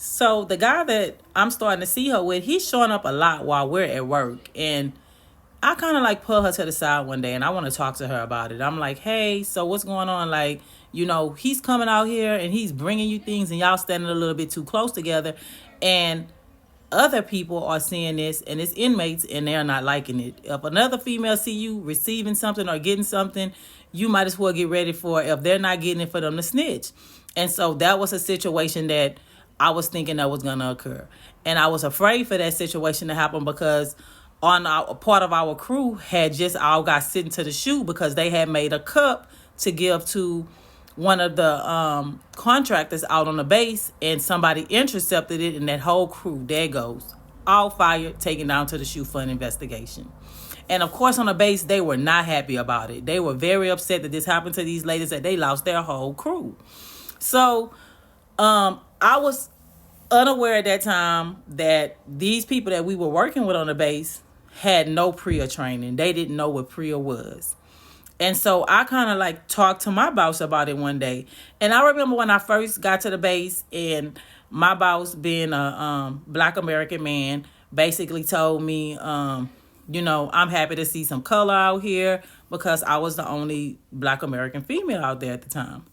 So the guy that I'm starting to see her with, he's showing up a lot while we're at work. And I kind of like pull her to the side one day and I want to talk to her about it. I'm like, hey, so what's going on? Like, he's coming out here and he's bringing you things and y'all standing a little bit too close together. And other people are seeing this and it's inmates and they're not liking it. If another female see you receiving something or getting something, you might as well get ready for it, if they're not getting it, for them to snitch. And so that was a situation that I was thinking that was going to occur. And I was afraid for that situation to happen because on our part of our crew had just all got sent to the shoe because they had made a cup to give to one of the contractors out on the base, and somebody intercepted it, and that whole crew, there goes, all fired, taken down to the shoe for an investigation. And of course on the base, they were not happy about it. They were very upset that this happened to these ladies, that they lost their whole crew. So I was unaware at that time that these people that we were working with on the base had no PREA training. They didn't know what PREA was. And so I kind of like talked to my boss about it one day. And I remember when I first got to the base, and my boss, being a Black American man, basically told me, I'm happy to see some color out here, because I was the only Black American female out there at the time.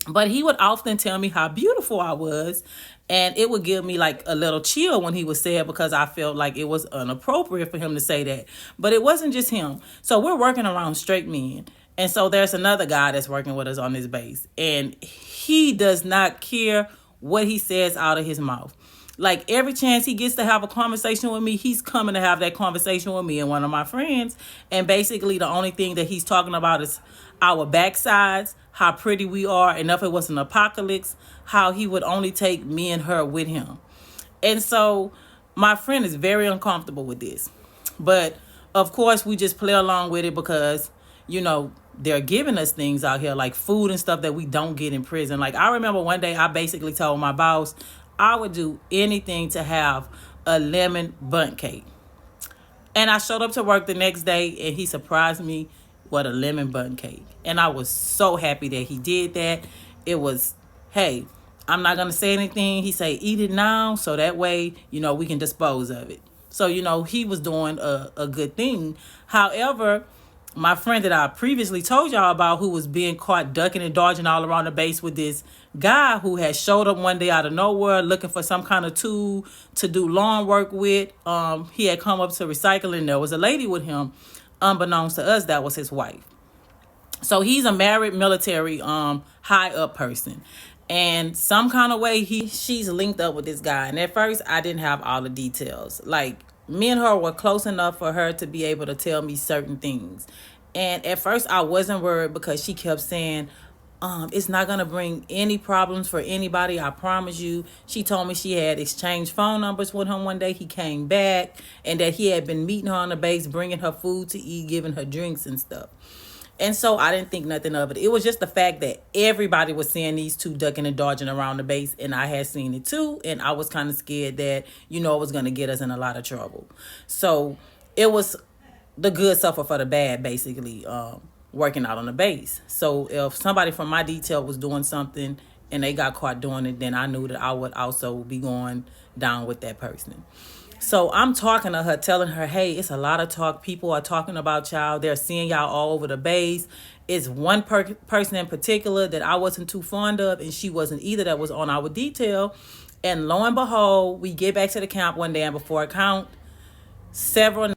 But he would often tell me how beautiful I was, and it would give me like a little chill when he would say it, because I felt like it was inappropriate for him to say that. But it wasn't just him. So we're working around straight men. And so there's another guy that's working with us on this base, and he does not care what he says out of his mouth. Like, every chance he gets to have a conversation with me, he's coming to have that conversation with me and one of my friends. And basically the only thing that he's talking about is our backsides, how pretty we are, and if it was an apocalypse, how he would only take me and her with him. And so my friend is very uncomfortable with this. But of course we just play along with it because, they're giving us things out here like food and stuff that we don't get in prison. Like, I remember one day I basically told my boss I would do anything to have a lemon bundt cake. And I showed up to work the next day and he surprised me with a lemon bundt cake. And I was so happy that he did that. It was, hey, I'm not going to say anything. He said, eat it now, so that way, we can dispose of it. So, he was doing a good thing. However, my friend that I previously told y'all about, who was being caught ducking and dodging all around the base with this guy who had showed up one day out of nowhere looking for some kind of tool to do lawn work with. He had come up to recycling. There was a lady with him. Unbeknownst to us, that was his wife. So he's a married military high up person. And some kind of way she's linked up with this guy. And at first I didn't have all the details. Like, me and her were close enough for her to be able to tell me certain things. And at first I wasn't worried because she kept saying, it's not going to bring any problems for anybody, I promise you. She told me she had exchanged phone numbers with him one day. He came back, and that he had been meeting her on the base, bringing her food to eat, giving her drinks and stuff. And so I didn't think nothing of it. It was just the fact that everybody was seeing these two ducking and dodging around the base, and I had seen it too, and I was kind of scared that, it was going to get us in a lot of trouble. So it was the good suffer for the bad, basically, working out on the base. So if somebody from my detail was doing something and they got caught doing it, then I knew that I would also be going down with that person. So I'm talking to her, telling her, hey, it's a lot of talk. People are talking about y'all. They're seeing y'all all over the base. It's one person in particular that I wasn't too fond of, and she wasn't either, that was on our detail. And lo and behold, we get back to the camp one day, and before I count, several